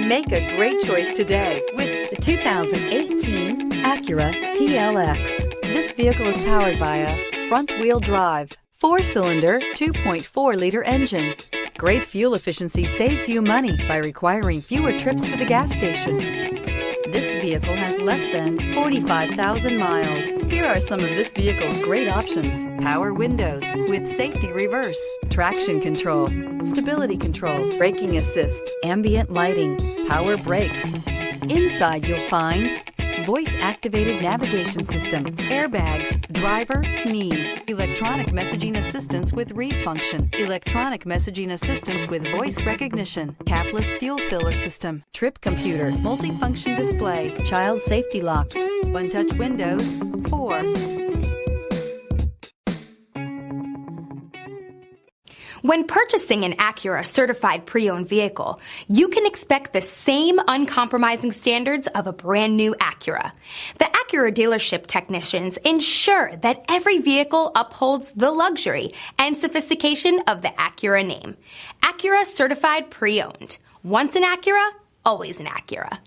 Make a great choice today with the 2018 Acura TLX. This vehicle is powered by a front-wheel drive, 4-cylinder, 2.4-liter engine. Great fuel efficiency saves you money by requiring fewer trips to the gas station. This vehicle has less than 45,000 miles. Here are some of this vehicle's great options: power windows with safety reverse, traction control, stability control, braking assist, ambient lighting, power brakes. Inside you'll find voice-activated navigation system, airbags, driver, knee, electronic messaging assistance with read function, electronic messaging assistance with voice recognition, capless fuel filler system, trip computer, multifunction display, child safety locks, one-touch windows, 4. When purchasing an Acura certified pre-owned vehicle, you can expect the same uncompromising standards of a brand new Acura. The Acura dealership technicians ensure that every vehicle upholds the luxury and sophistication of the Acura name. Acura certified pre-owned. Once an Acura, always an Acura.